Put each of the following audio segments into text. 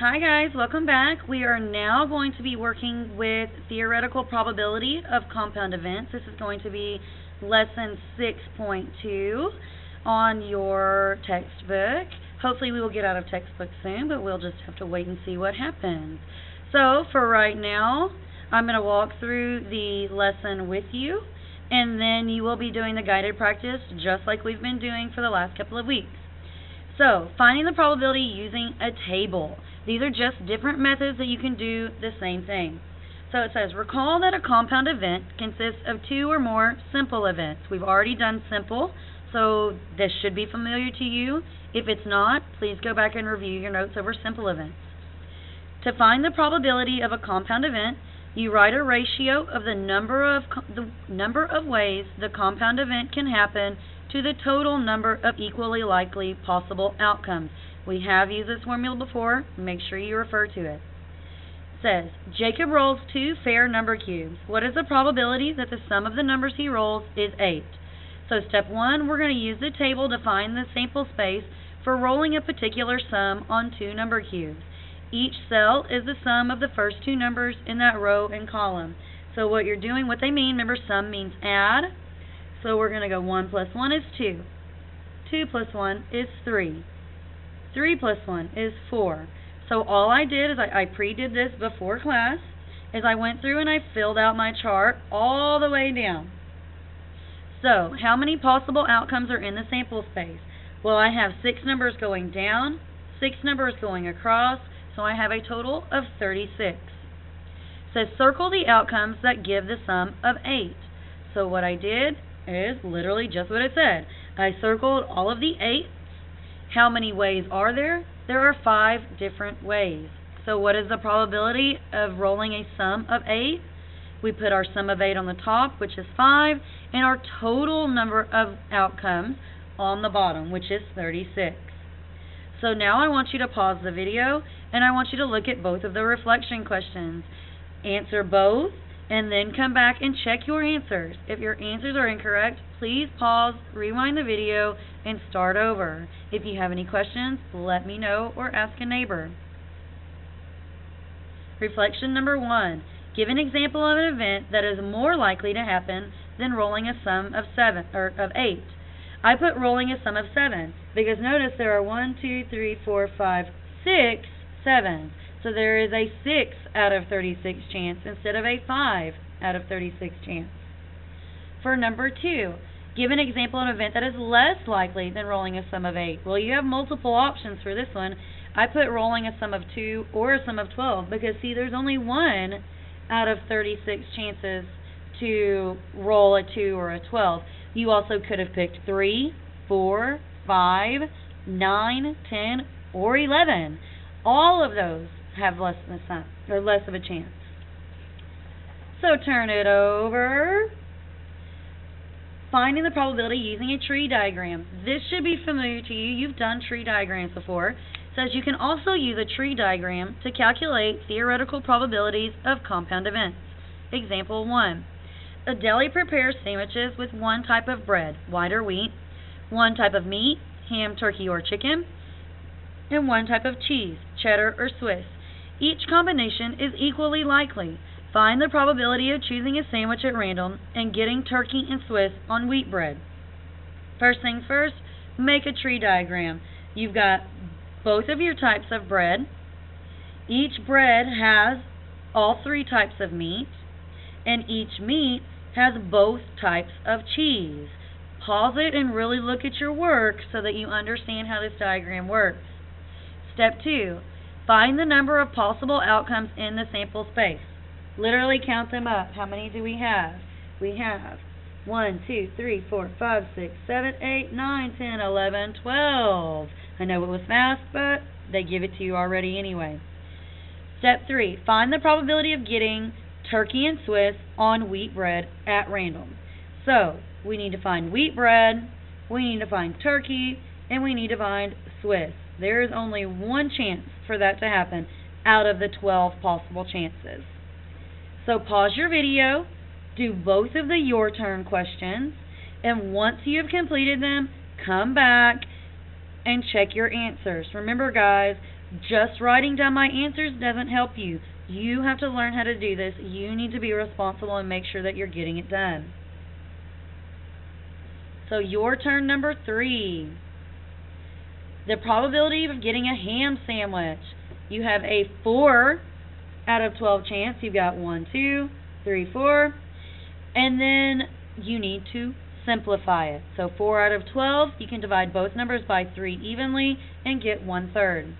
Hi guys, welcome back. We are now going to be working with theoretical probability of compound events. This is going to be lesson 6.2 on your textbook. Hopefully we will get out of textbook soon, but we'll just have to wait and see what happens. So for right now, I'm going to walk through the lesson with you, and then you will be doing the guided practice just like we've been doing for the last couple of weeks. So, finding the probability using a table. These are just different methods that you can do the same thing. So it says, recall that a compound event consists of two or more simple events. We've already done simple, so this should be familiar to you. If it's not, please go back and review your notes over simple events. To find the probability of a compound event, you write a ratio of the number of ways the compound event can happen to the total number of equally likely possible outcomes. We have used this formula before. Make sure you refer to it. It says, Jacob rolls 2 fair number cubes. What is the probability that the sum of the numbers he rolls is 8? So step 1, we're going to use the table to find the sample space for rolling a particular sum on 2 number cubes. Each cell is the sum of the first 2 numbers in that row and column. So what you're doing, what they mean, remember sum means add. So we're going to go 1 plus 1 is 2. 2 plus 1 is 3. 3 plus 1 is 4. So all I did is I pre-did this before class, is I went through and I filled out my chart all the way down. So how many possible outcomes are in the sample space? Well, I have 6 numbers going down, 6 numbers going across, so I have a total of 36. It says circle the outcomes that give the sum of 8. So what I did is literally just what it said. I circled all of the 8. How many ways are there? There are 5 different ways. So what is the probability of rolling a sum of 8? We put our sum of 8 on the top, which is 5, and our total number of outcomes on the bottom, which is 36. So now I want you to pause the video, and I want you to look at both of the reflection questions. Answer both, and then come back and check your answers. If your answers are incorrect, please pause, rewind the video, and start over. If you have any questions, let me know or ask a neighbor. Reflection number 1. Give an example of an event that is more likely to happen than rolling a sum of 8. I put rolling a sum of 7 because notice there are 1, 2, 3, 4, 5, 6, 7. So there is a 6 out of 36 chance instead of a 5 out of 36 chance. For number 2, give an example of an event that is less likely than rolling a sum of 8. Well, you have multiple options for this one. I put rolling a sum of 2 or a sum of 12 because, see, there's only 1 out of 36 chances to roll a 2 or a 12. You also could have picked 3, 4, 5, 9, 10, or 11. All of those have less than a sum, or less of a chance. So turn it over. Finding the probability using a tree diagram. This should be familiar to you. You've done tree diagrams before. It says you can also use a tree diagram to calculate theoretical probabilities of compound events. Example 1. A deli prepares sandwiches with one type of bread, white or wheat, one type of meat, ham, turkey, or chicken, and one type of cheese, cheddar or Swiss. Each combination is equally likely. Find the probability of choosing a sandwich at random and getting turkey and Swiss on wheat bread. First things first, make a tree diagram. You've got both of your types of bread. Each bread has all 3 types of meat, and each meat has both types of cheese. Pause it and really look at your work so that you understand how this diagram works. Step 2. Find the number of possible outcomes in the sample space. Literally count them up. How many do we have? We have 1, 2, 3, 4, 5, 6, 7, 8, 9, 10, 11, 12. I know it was fast, but they give it to you already anyway. Step 3. Find the probability of getting turkey and Swiss on wheat bread at random. So, we need to find wheat bread, we need to find turkey, and we need to find Swiss. There is only one chance for that to happen out of the 12 possible chances. So pause your video, do both of the your turn questions, and once you have completed them, come back and check your answers. Remember guys, Just writing down my answers doesn't help you. You have to learn how to do this. You need to be responsible and make sure that you're getting it done. So your turn number 3. The probability of getting a ham sandwich. You have a 4 out of 12 chance. You've got 1, 2, 3, 4. And then you need to simplify it. So 4 out of 12, you can divide both numbers by 3 evenly and get 1/3.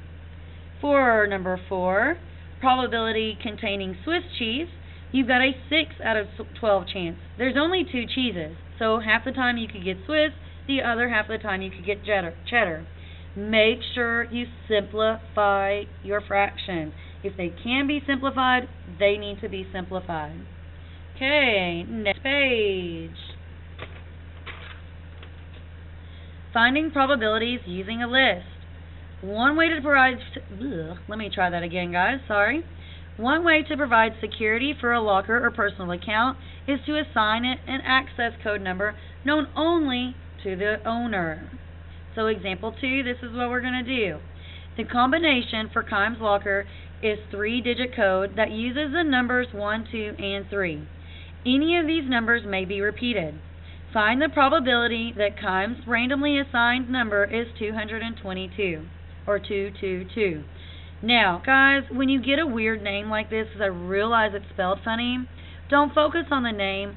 For number 4, probability containing Swiss cheese, you've got a 6 out of 12 chance. There's only 2 cheeses, so half the time you could get Swiss, the other half of the time you could get cheddar. Make sure you simplify your fractions. If they can be simplified, they need to be simplified. Okay, next page. Finding probabilities using a list. One way to provide, let me try that again, guys, sorry. One way to provide security for a locker or personal account is to assign it an access code number known only to the owner. So example 2, this is what we're going to do. The combination for Kimes Locker is 3-digit code that uses the numbers 1, 2, and 3. Any of these numbers may be repeated. Find the probability that Kimes' randomly assigned number is 222, or 222. Now, guys, when you get a weird name like this, because I realize it's spelled funny, don't focus on the name.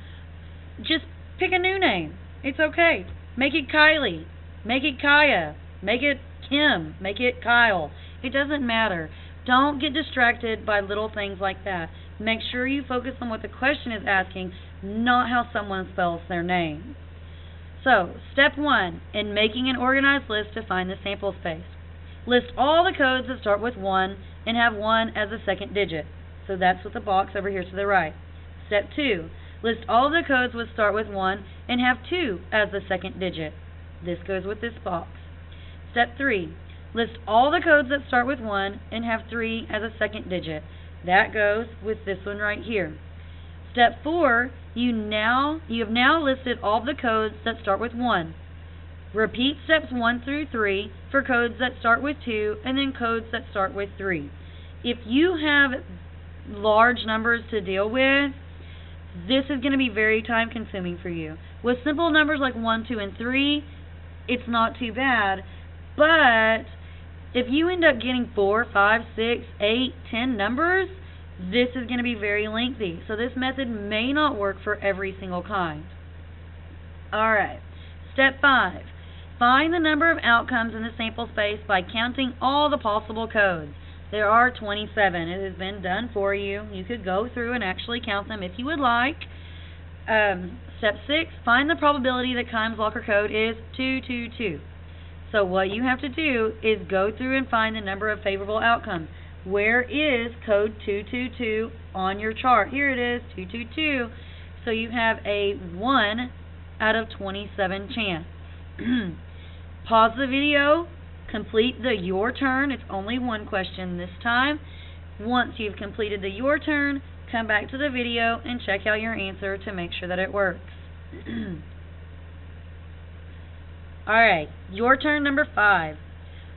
Just pick a new name. It's okay. Make it Kylie. Make it Kaya. Make it Kim. Make it Kyle. It doesn't matter. Don't get distracted by little things like that. Make sure you focus on what the question is asking, not how someone spells their name. So, step 1, in making an organized list to find the sample space. List all the codes that start with 1 and have 1 as the second digit. So that's with the box over here to the right. Step 2, list all the codes that start with 1 and have 2 as the second digit. This goes with this box. Step 3, list all the codes that start with 1 and have 3 as a second digit. That goes with this one right here. Step 4, you have now listed all the codes that start with 1. Repeat steps 1 through 3 for codes that start with 2 and then codes that start with 3. If you have large numbers to deal with, this is going to be very time consuming for you. With simple numbers like 1, 2, and 3, it's not too bad, but if you end up getting 4, 5, 6, 8, 10 numbers, this is going to be very lengthy. So this method may not work for every single kind. Alright, step 5. Find the number of outcomes in the sample space by counting all the possible codes. There are 27. It has been done for you. You could go through and actually count them if you would like. Step 6. Find the probability that Kimes Locker code is 222. So what you have to do is go through and find the number of favorable outcomes. Where is code 222 on your chart? Here it is, 222. So you have a 1 out of 27 chance. Pause the video, complete the your turn. It's only one question this time. Once you've completed the your turn, come back to the video and check out your answer to make sure that it works. Alright, your turn number 5.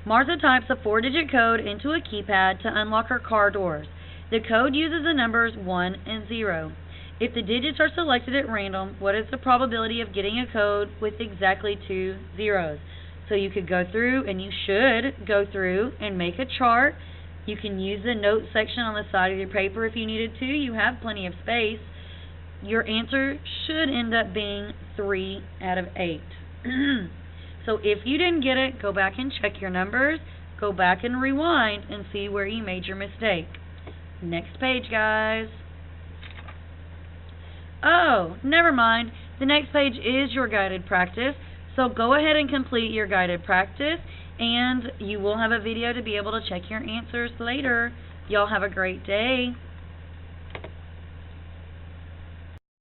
Martha types a 4-digit code into a keypad to unlock her car doors. The code uses the numbers 1 and 0. If the digits are selected at random, what is the probability of getting a code with exactly 2 zeros? So you could go through, and you should go through and make a chart. You can use the notes section on the side of your paper if you needed to. You have plenty of space. Your answer should end up being 3 out of 8. So if you didn't get it, go back and check your numbers. Go back and rewind and see where you made your mistake. Next page, guys. Oh, never mind. The next page is your guided practice. So go ahead and complete your guided practice, and you will have a video to be able to check your answers later. Y'all have a great day.